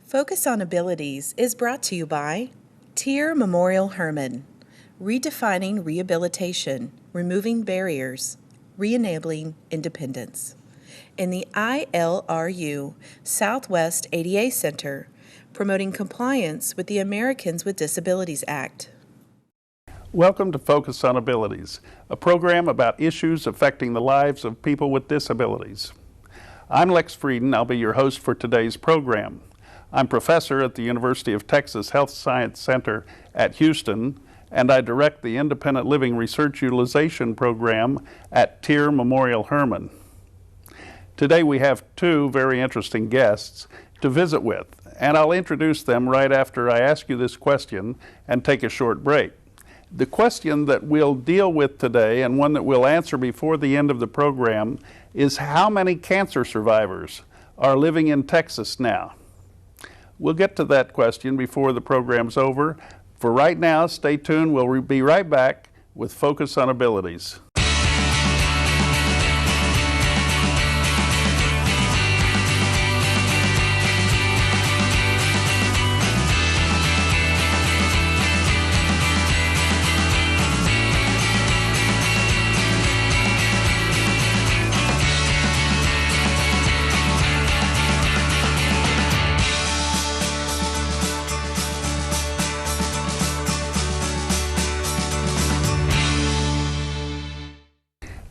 Focus on Abilities is brought to you by Tier Memorial Hermann, redefining rehabilitation, removing barriers, re-enabling independence. In the ILRU Southwest ADA Center, promoting compliance with the Americans with Disabilities Act. Welcome to Focus on Abilities, a program about issues affecting the lives of people with disabilities. I'm Lex Frieden. I'll be your host for today's program. I'm professor at the University of Texas Health Science Center at Houston, and I direct the Independent Living Research Utilization Program at Tier Memorial Hermann. Today we have two very interesting guests to visit with, and I'll introduce them right after I ask you this question and take a short break. The question that we'll deal with today, and one that we'll answer before the end of the program, is how many cancer survivors are living in Texas now? We'll get to that question before the program's over. For right now, stay tuned. We'll be right back with Focus on Abilities.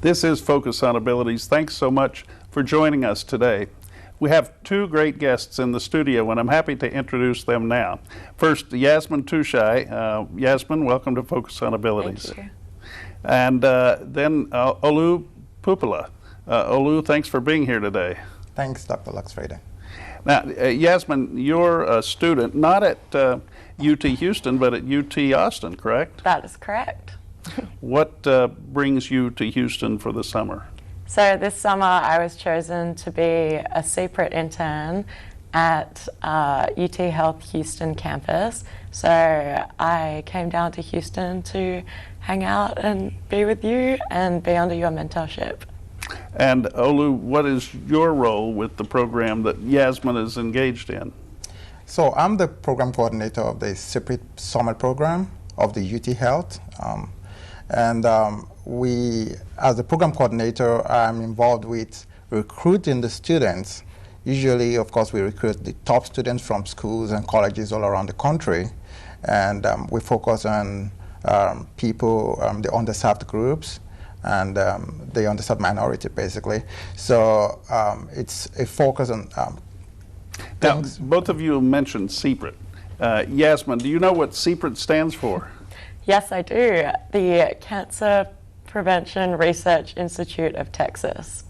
This is Focus on Abilities. Thanks so much for joining us today. We have two great guests in the studio, and I'm happy to introduce them now. First, Yasmin Tuchaai. Yasmin, welcome to Focus on Abilities. Thank you. And then Olusegun Popoola. Olu, thanks for being here today. Thanks, Dr. Lex Frieden. Now, Yasmin, you're a student, not at UT Houston, but at UT Austin, correct? That is correct. What brings you to Houston for the summer? So this summer I was chosen to be a CPRIT intern at UT Health Houston campus. So I came down to Houston to hang out and be with you and be under your mentorship. And Olu, what is your role with the program that Yasmin is engaged in? So I'm the program coordinator of the CPRIT Summer Program of the UT Health. We, as the program coordinator, I'm involved with recruiting the students. Usually, of course, we recruit the top students from schools and colleges all around the country. And we focus on people, the underserved groups, and the underserved minority, basically. So it's a focus on now, both of you mentioned CPRIT. Yasmin, do you know what CPRIT stands for? Yes, I do. The Cancer Prevention Research Institute of Texas.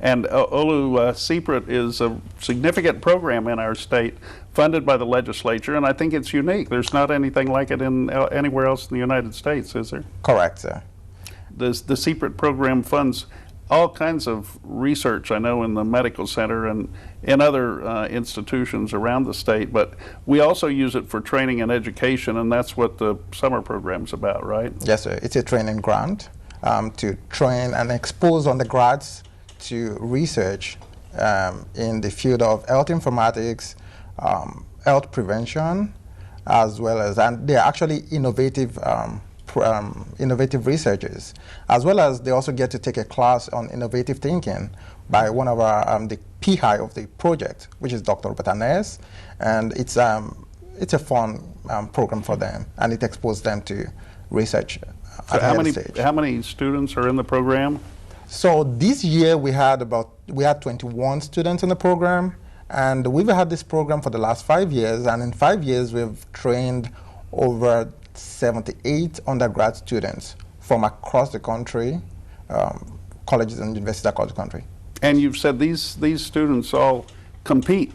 And Olu, CPRIT is a significant program in our state, funded by the legislature, and I think it's unique. There's not anything like it in anywhere else in the United States, is there? Correct, sir. The CPRIT program funds all kinds of research, I know, in the medical center and in other institutions around the state, but we also use it for training and education, and that's what the summer program's about, right? Yes, sir. It's a training grant to train and expose undergrads to research in the field of health informatics, health prevention, as well as, and they're actually innovative researchers, as well as they also get to take a class on innovative thinking by one of our the PI of the project, which is Dr. Batanes, and it's a fun program for them, and it exposes them to research. So how many students are in the program? So this year we had 21 students in the program, and we've had this program for the last 5 years, and in 5 years we've trained over 78 undergrad students from across the country, colleges and universities across the country. And you've said these students all compete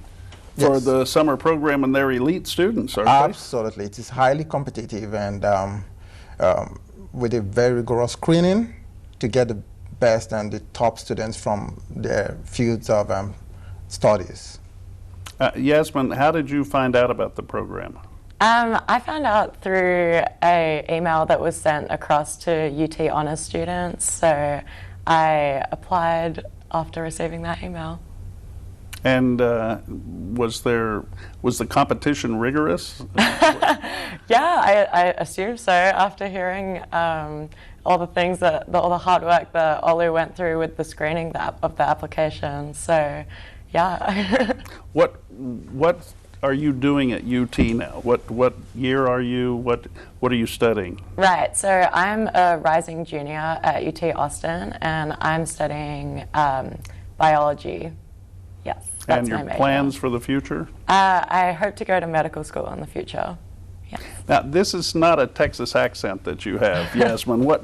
for Yes. the summer program, and they're elite students, aren't Absolutely. It is highly competitive, and with a very rigorous screening to get the best and the top students from their fields of studies. Yasmin, how did you find out about the program? I found out through an email that was sent across to UT Honors students, so I applied after receiving that email. And was the competition rigorous? Yeah, I assume so. After hearing all the things all the hard work that Olu went through with the screening of the application. So, yeah. What are you doing at UT now? What year are you? What are you studying? Right. So I'm a rising junior at UT Austin, and I'm studying biology. Yes. That's And your my major. plans for the future? I hope to go to medical school in the future. Yeah. Now, this is not a Texas accent that you have, Yasmin. Where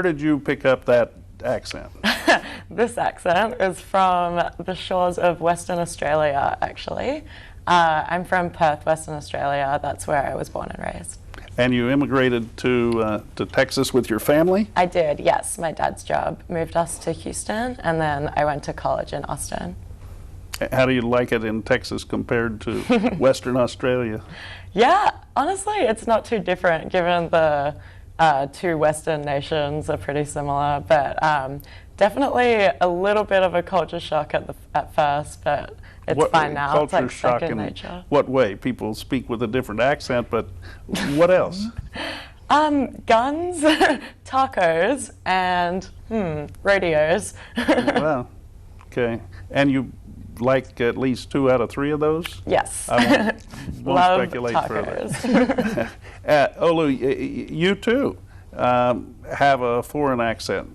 did you pick up that accent? This accent is from the shores of Western Australia, actually. I'm from Perth, Western Australia. That's where I was born and raised. And you immigrated to Texas with your family? I did, yes. My dad's job moved us to Houston, and then I went to college in Austin. How do you like it in Texas compared to Western Australia? Yeah, honestly, it's not too different given the two Western nations are pretty similar, but definitely a little bit of a culture shock at first, but it's fine now. It's like second nature. What way? People speak with a different accent, but what else? Guns, tacos, and radios. Wow. Okay. And you like at least 2 out of 3 of those? Yes. I won't Love speculate tacos. further. Olu, you too have a foreign accent.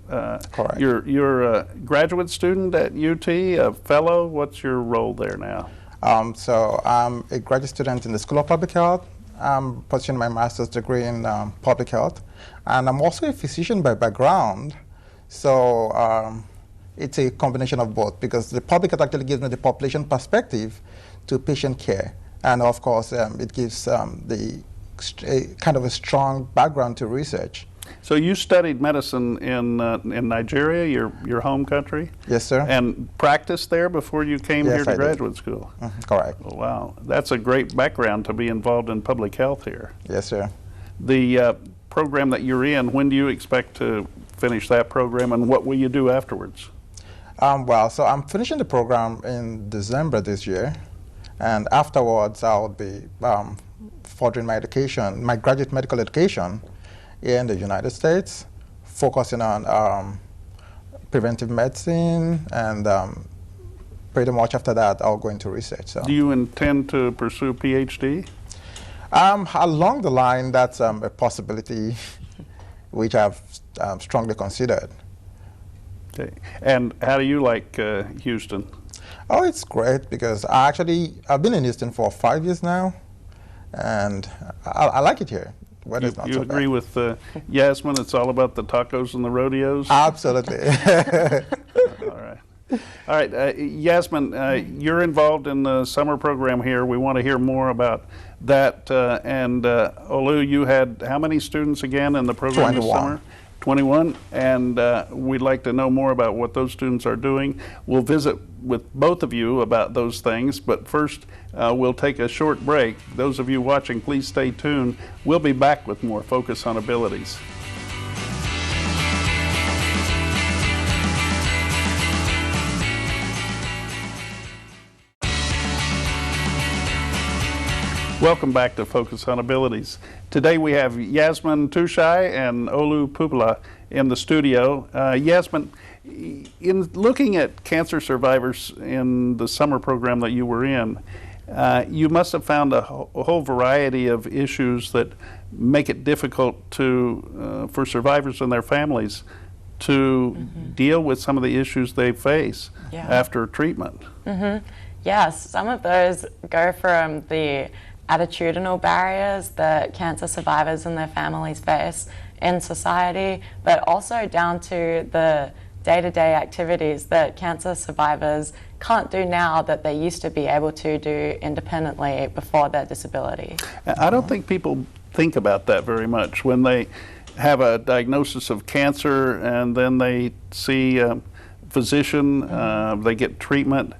Correct. You're a graduate student at UT, a fellow. What's your role there now? So I'm a graduate student in the School of Public Health. I'm pursuing my master's degree in public health, and I'm also a physician by background. So it's a combination of both, because the public health actually gives me the population perspective to patient care, and of course it gives kind of a strong background to research. So you studied medicine in Nigeria, your home country? Yes, sir. And practiced there before you came Yes, here to I did. graduate school? Correct. Oh, wow, that's a great background to be involved in public health here. Yes, sir. The program that you're in, when do you expect to finish that program, and what will you do afterwards? Well, so I'm finishing the program in December this year, and afterwards I'll be furthering my education, my graduate medical education in the United States, focusing on preventive medicine, and pretty much after that I'll go into research. So. Do you intend to pursue PhD? Along the line, that's a possibility which I've strongly considered. Okay. And how do you like Houston? Oh, it's great, because I've been in Houston for 5 years now, and I like it here. Weather's not You so agree bad. with Yasmin, it's all about the tacos and the rodeos? Absolutely. All right, Yasmin, you're involved in the summer program here. We want to hear more about that. And Olu, you had how many students again in the program this 21. summer? 21, and we'd like to know more about what those students are doing. We'll visit with both of you about those things, but first we'll take a short break. Those of you watching, please stay tuned. We'll be back with more Focus on Abilities. Welcome back to Focus on Abilities. Today we have Yasmin Tuchaai and Olusegun Popoola in the studio. Yasmin, in looking at cancer survivors in the summer program that you were in, you must have found a whole variety of issues that make it difficult for survivors and their families to deal with some of the issues they face after treatment. Yes, some of those go from the attitudinal barriers that cancer survivors and their families face in society, but also down to the day-to-day activities that cancer survivors can't do now that they used to be able to do independently before their disability. I don't think people think about that very much when they have a diagnosis of cancer and then they see a physician, they get treatment.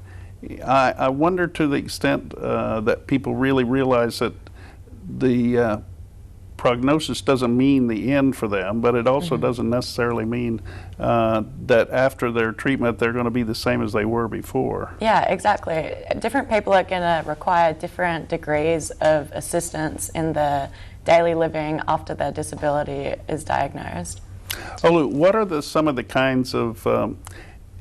I wonder to the extent that people really realize that the prognosis doesn't mean the end for them, but it also doesn't necessarily mean that after their treatment they're going to be the same as they were before. Yeah, exactly. Different people are going to require different degrees of assistance in the daily living after their disability is diagnosed. Olu, what are some of the kinds of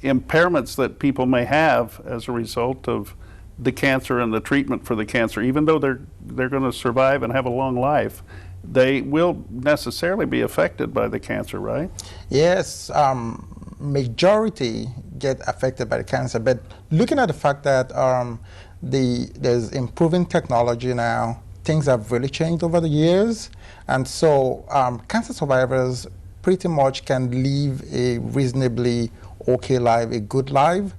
impairments that people may have as a result of the cancer and the treatment for the cancer? Even though they're going to survive and have a long life, they will necessarily be affected by the cancer, right? Yes, majority get affected by the cancer, but looking at the fact that there's improving technology now, things have really changed over the years, and so cancer survivors pretty much can live a reasonably okay life, a good life,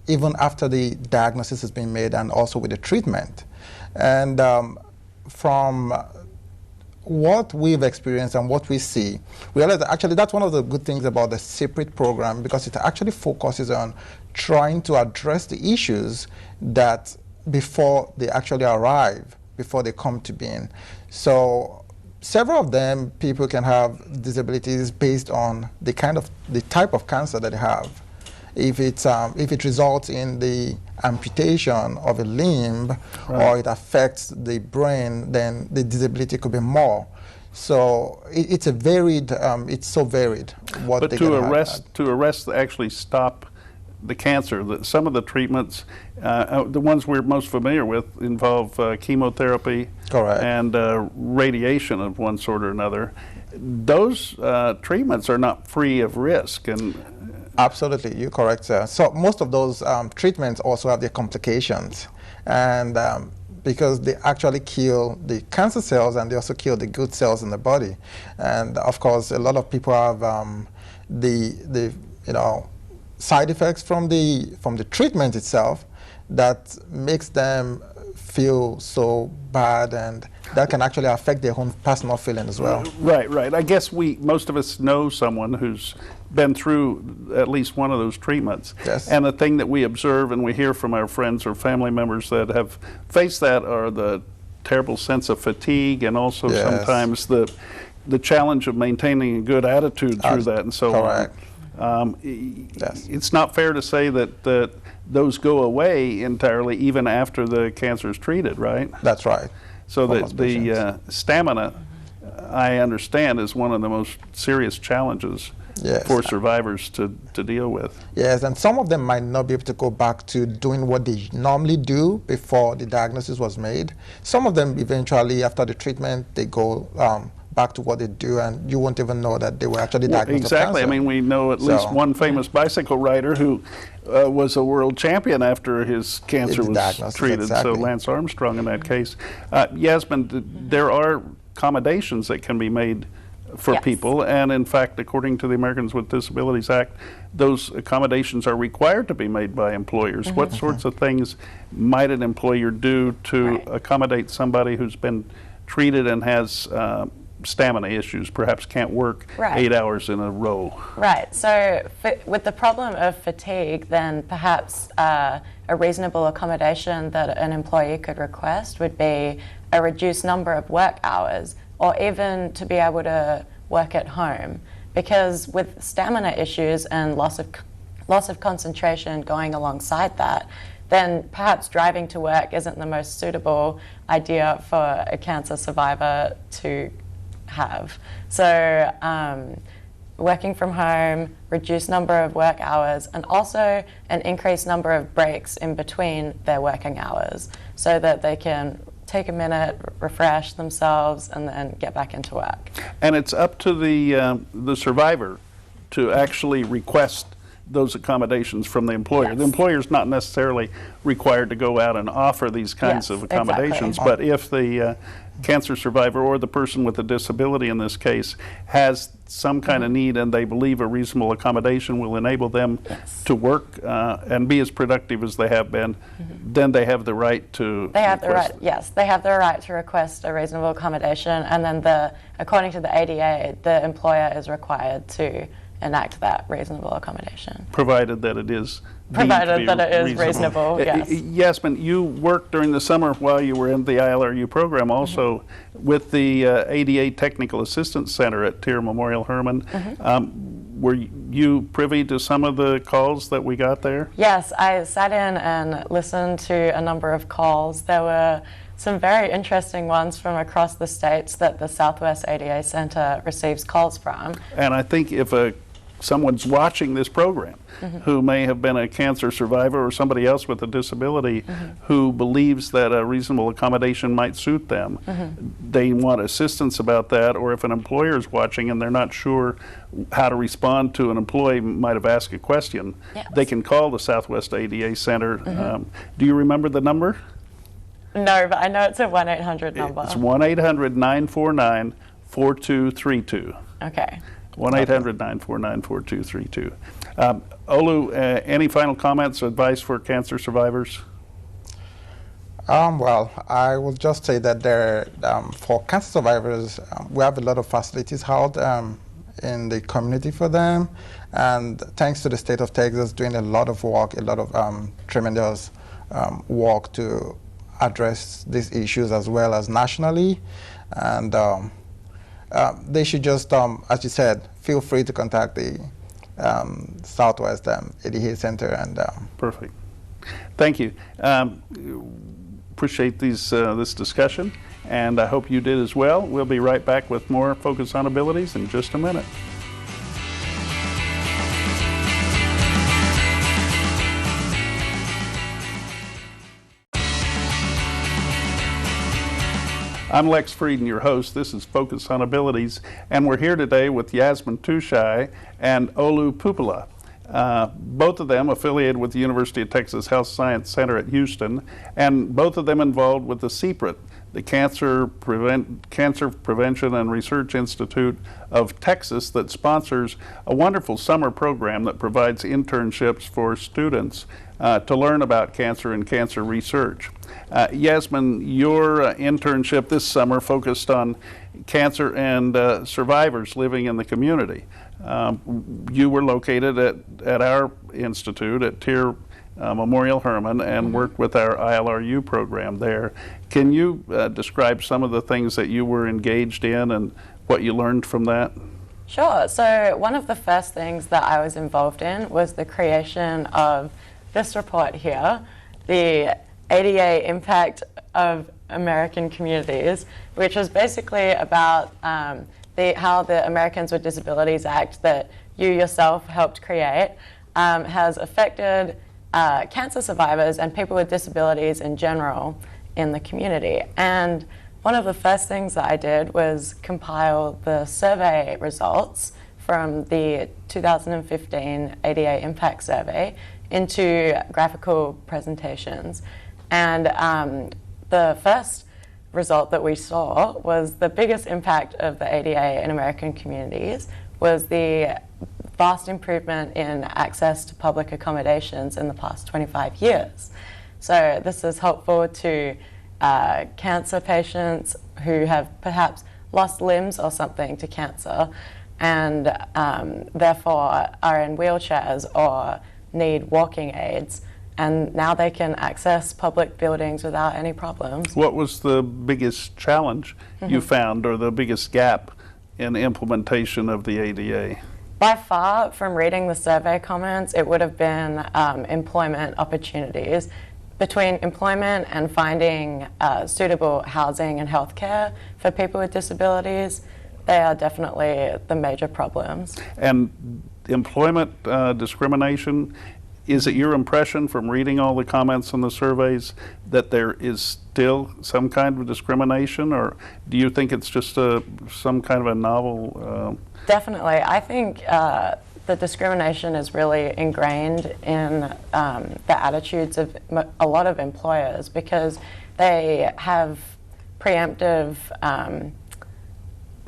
even after the diagnosis has been made and also with the treatment. And from what we've experienced and what we see, we realize that actually that's one of the good things about the CPRIT program, because it actually focuses on trying to address the issues that before they actually arrive, before they come to being. So several of them, people can have disabilities based on the type of cancer that they have. If it results in the amputation of a limb, right, or it affects the brain, then the disability could be more. So it's a varied. It's so varied. But to actually stop the cancer, some of the treatments, the ones we're most familiar with, involve chemotherapy, correct, and radiation of one sort or another. Those treatments are not free of risk. Absolutely, you're correct, sir. So most of those treatments also have their complications, and because they actually kill the cancer cells and they also kill the good cells in the body. And of course, a lot of people have the side effects from the treatment itself that makes them feel so bad, and that can actually affect their own personal feeling as well. Right. I guess most of us know someone who's been through at least one of those treatments. Yes. And the thing that we observe and we hear from our friends or family members that have faced that are the terrible sense of fatigue, and also yes, sometimes the challenge of maintaining a good attitude through that and so correct, on. Yes. It's not fair to say that those go away entirely even after the cancer is treated, right? That's right. So the stamina, I understand, is one of the most serious challenges, yes, for survivors to deal with. Yes, and some of them might not be able to go back to doing what they normally do before the diagnosis was made. Some of them eventually, after the treatment, they go back to what they do, and you won't even know that they were actually diagnosed with exactly. cancer. I mean, we know at least one famous bicycle rider who was a world champion after his cancer was treated. Exactly. So Lance Armstrong in that case. Yasmin, there are accommodations that can be made for yes, people, and in fact, according to the Americans with Disabilities Act, those accommodations are required to be made by employers. What sorts of things might an employer do to accommodate somebody who's been treated and has stamina issues, perhaps can't work 8 hours in a row? Right, so with the problem of fatigue, then perhaps a reasonable accommodation that an employee could request would be a reduced number of work hours, or even to be able to work at home. Because with stamina issues and loss of concentration going alongside that, then perhaps driving to work isn't the most suitable idea for a cancer survivor to have. So working from home, reduced number of work hours, and also an increased number of breaks in between their working hours, so that they can take a minute, refresh themselves, and then get back into work. And it's up to the survivor to actually request those accommodations from the employer. Yes. The employer's not necessarily required to go out and offer these kinds of accommodations, exactly, but if the cancer survivor or the person with a disability in this case has some kind of need and they believe a reasonable accommodation will enable them to work and be as productive as they have been, then they have the right to they have the right to request a reasonable accommodation, and then according to the ADA, the employer is required to enact that reasonable accommodation. Provided that it is Provided that it is reasonable, yes. Yasmin, you worked during the summer while you were in the ILRU program also with the ADA Technical Assistance Center at Tier Memorial Hermann. Were you privy to some of the calls that we got there? Yes, I sat in and listened to a number of calls. There were some very interesting ones from across the states that the Southwest ADA Center receives calls from. And I think if someone's watching this program who may have been a cancer survivor or somebody else with a disability who believes that a reasonable accommodation might suit them, they want assistance about that, or if an employer is watching and they're not sure how to respond to an employee might have asked a question, they can call the Southwest ADA Center. Do you remember the number? No, but I know it's a 1-800 number. It's 1-800-949-4232. Okay. 1-800-949-4232. Olu, any final comments or advice for cancer survivors? Well, I will just say that for cancer survivors, we have a lot of facilities held in the community for them. And thanks to the state of Texas doing a lot of work, a lot of tremendous work to address these issues as well as nationally. And they should just, as you said, feel free to contact the Southwest ADA Center. And Perfect. Thank you. Appreciate this discussion, and I hope you did as well. We'll be right back with more Focus on Abilities in just a minute. I'm Lex Frieden, your host. This is Focus on Abilities, and we're here today with Yasmin Tuchaai and Olusegun Popoola. Both of them affiliated with the University of Texas Health Science Center at Houston, and both of them involved with the CPRIT, the Cancer Prevention and Research Institute of Texas, that sponsors a wonderful summer program that provides internships for students to learn about cancer and cancer research. Yasmin, your internship this summer focused on cancer and survivors living in the community. You were located at our institute at Tier Memorial Hermann and worked with our ILRU program there. Can you describe some of the things that you were engaged in and what you learned from that? Sure. So one of the first things that I was involved in was the creation of this report here, the ADA Impact of American Communities, which was basically about how the Americans with Disabilities Act that you yourself helped create has affected cancer survivors and people with disabilities in general in the community. And one of the first things that I did was compile the survey results from the 2015 ADA Impact Survey into graphical presentations. And the first result that we saw was the biggest impact of the ADA in American communities was the vast improvement in access to public accommodations in the past 25 years. So this is helpful to cancer patients who have perhaps lost limbs or something to cancer and therefore are in wheelchairs or need walking aids. And now they can access public buildings without any problems. What was the biggest challenge you found, or the biggest gap in implementation of the ADA? By far, from reading the survey comments, it would have been employment opportunities. Between employment and finding suitable housing and healthcare for people with disabilities, they are definitely the major problems. And employment discrimination, is it your impression from reading all the comments on the surveys that there is still some kind of discrimination, or do you think it's just some kind of a novel? Definitely. I think the discrimination is really ingrained in the attitudes of a lot of employers because they have preemptive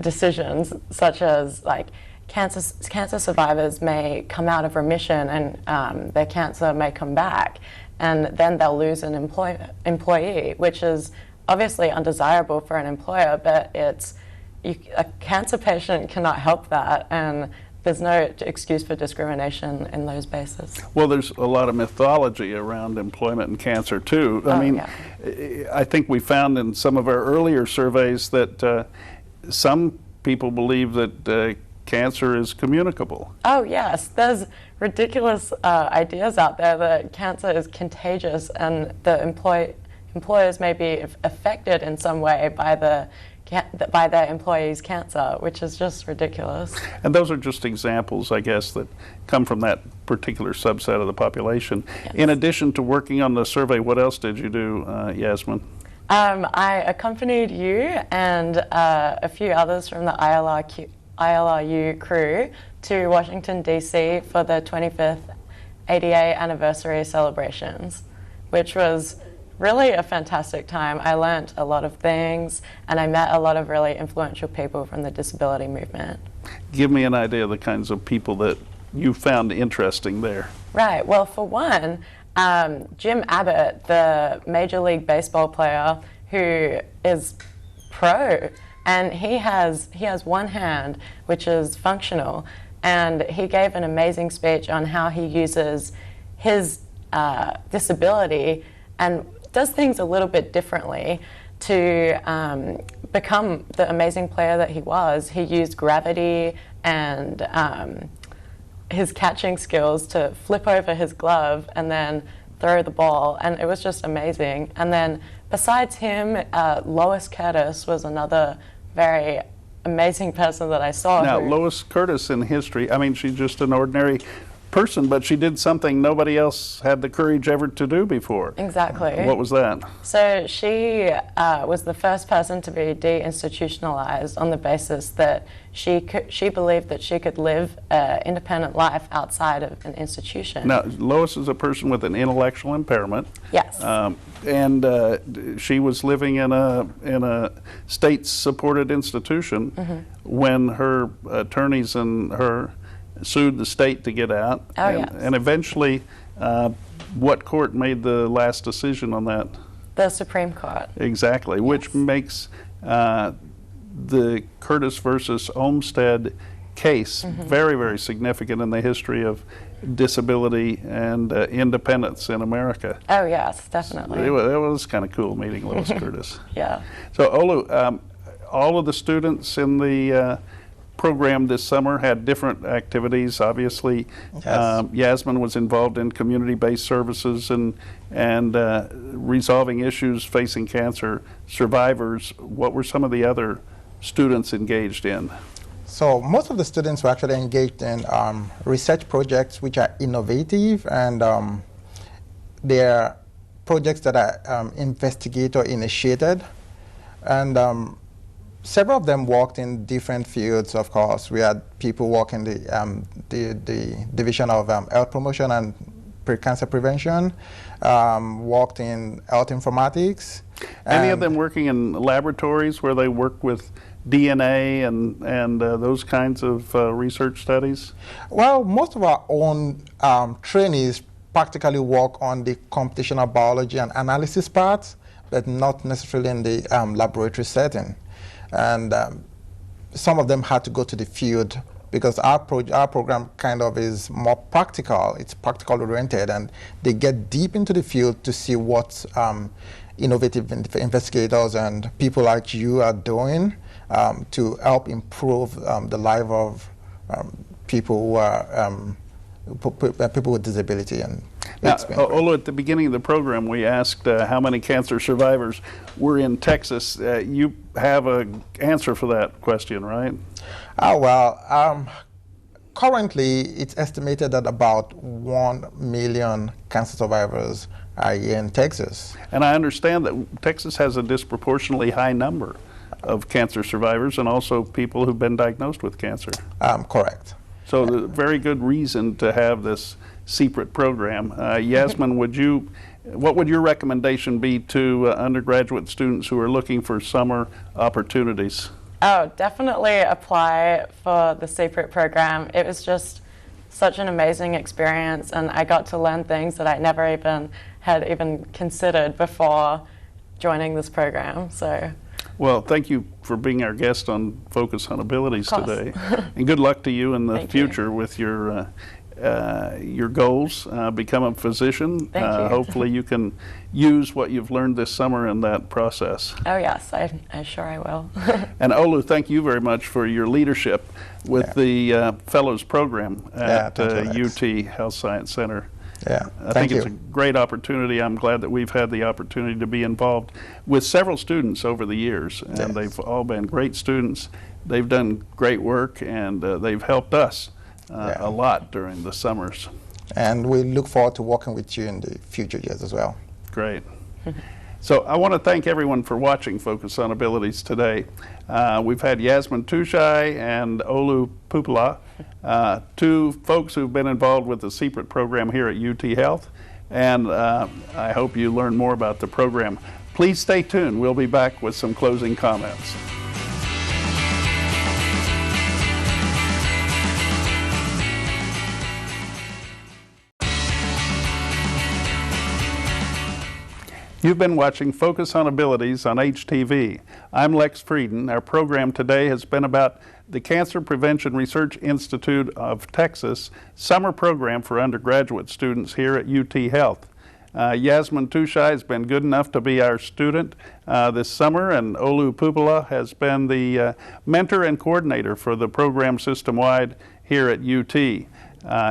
decisions such as like cancer survivors may come out of remission and their cancer may come back, and then they'll lose an employee, which is obviously undesirable for an employer, but a cancer patient cannot help that, and there's no excuse for discrimination in those bases. Well, there's a lot of mythology around employment and cancer too. I think we found in some of our earlier surveys that some people believe that cancer is communicable. Oh yes, there's ridiculous ideas out there that cancer is contagious and the employers may be affected in some way by their employees' cancer, which is just ridiculous. And those are just examples, I guess, that come from that particular subset of the population. Yes. In addition to working on the survey, what else did you do, Yasmin? I accompanied you and a few others from the ILRU crew to Washington, D.C. for the 25th ADA anniversary celebrations, which was really a fantastic time. I learnt a lot of things and I met a lot of really influential people from the disability movement. Give me an idea of the kinds of people that you found interesting there. Right, well for one, Jim Abbott, the Major League Baseball player who is pro, and he has one hand which is functional, and he gave an amazing speech on how he uses his disability and does things a little bit differently to become the amazing player that he was. He used gravity and his catching skills to flip over his glove and then throw the ball, and it was just amazing. And then besides him, Lois Curtis was another very amazing person that I saw. Now, Lois Curtis in history, I mean, she's just an ordinary person, but she did something nobody else had the courage ever to do before. Exactly. What was that? So she was the first person to be deinstitutionalized on the basis that she believed that she could live an independent life outside of an institution. Now, Lois is a person with an intellectual impairment. Yes. And she was living in a state-supported institution when her attorneys and her sued the state to get out. Oh, yes. And eventually, what court made the last decision on that? The Supreme Court. Exactly, yes. Which makes the Curtis versus Olmsted case very, very significant in the history of disability and independence in America. Oh, yes, definitely. It was kind of cool meeting Lois Curtis. Yeah. So, Olu, all of the students in the program this summer had different activities. Obviously, yes. Yasmin was involved in community-based services and resolving issues facing cancer survivors. What were some of the other students engaged in? So most of the students were actually engaged in research projects which are innovative, and they're projects that are investigator-initiated, and several of them worked in different fields, of course. We had people work in the Division of Health Promotion and Cancer Prevention, worked in health informatics. Any of them working in laboratories where they work with DNA and those kinds of research studies? Well, most of our own trainees practically work on the computational biology and analysis parts, but not necessarily in the laboratory setting. And some of them had to go to the field because our program kind of is more practical. It's practical oriented, and they get deep into the field to see what innovative investigators and people like you are doing to help improve the life of people who are people with disability. And now, Olu, at the beginning of the program, we asked how many cancer survivors were in Texas. You have an answer for that question, right? Currently, it's estimated that about 1 million cancer survivors are here in Texas. And I understand that Texas has a disproportionately high number of cancer survivors and also people who've been diagnosed with cancer. Correct. So a very good reason to have this CPRIT program. Yasmin, what would your recommendation be to undergraduate students who are looking for summer opportunities? Oh, definitely apply for the CPRIT program. It was just such an amazing experience, and I got to learn things that I never had considered before joining this program. So, Well, thank you for being our guest on Focus on Abilities Of course. today. And good luck to you in the Thank you. future with your goals. Become a physician. Thank you. Hopefully you can use what you've learned this summer in that process. Oh yes, I sure I will. And Olu, thank you very much for your leadership with the Fellows Program at thank you, Lex. UT Health Science Center. Yeah, I thank think you. it's a great opportunity. I'm glad that we've had the opportunity to be involved with several students over the years, and Yes. they've all been great students. They've done great work, and they've helped us a lot during the summers. And we look forward to working with you in the future years as well. Great. So I want to thank everyone for watching Focus on Abilities today. We've had Yasmin Tuchaai and Olusegun Popoola, two folks who've been involved with the CPRIT program here at UT Health, and I hope you learn more about the program. Please stay tuned. We'll be back with some closing comments. You've been watching Focus on Abilities on HTV. I'm Lex Frieden. Our program today has been about the Cancer Prevention Research Institute of Texas summer program for undergraduate students here at UT Health. Yasmin Tuchaai has been good enough to be our student this summer, and Olusegun Popoola has been the mentor and coordinator for the program system-wide here at UT.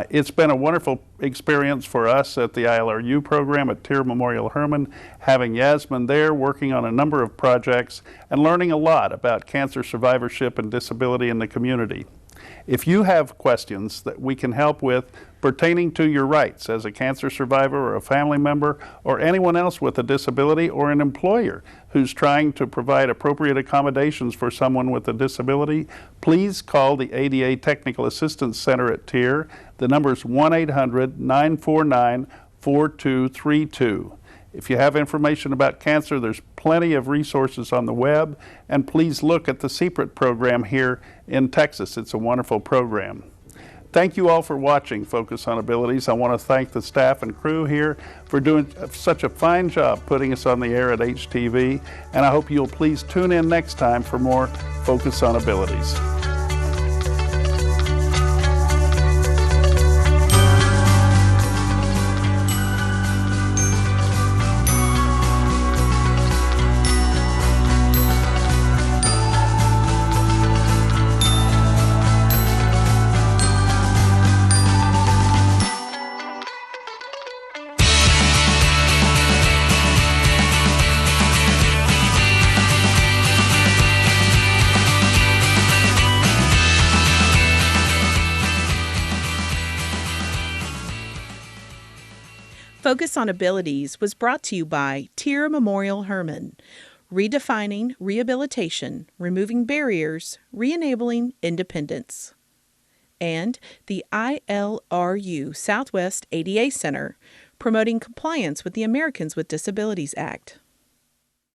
It's been a wonderful experience for us at the ILRU program at Tier Memorial Hermann, having Yasmin there working on a number of projects and learning a lot about cancer survivorship and disability in the community. If you have questions that we can help with pertaining to your rights as a cancer survivor or a family member or anyone else with a disability or an employer who's trying to provide appropriate accommodations for someone with a disability, please call the ADA Technical Assistance Center at TIER. The number is 1-800-949-4232. If you have information about cancer, there's plenty of resources on the web, and please look at the CPRIT program here in Texas. It's a wonderful program. Thank you all for watching Focus on Abilities. I want to thank the staff and crew here for doing such a fine job putting us on the air at HTV, and I hope you'll please tune in next time for more Focus on Abilities. Focus on Abilities was brought to you by Tier Memorial Hermann, redefining rehabilitation, removing barriers, re-enabling independence, and the ILRU Southwest ADA Center, promoting compliance with the Americans with Disabilities Act.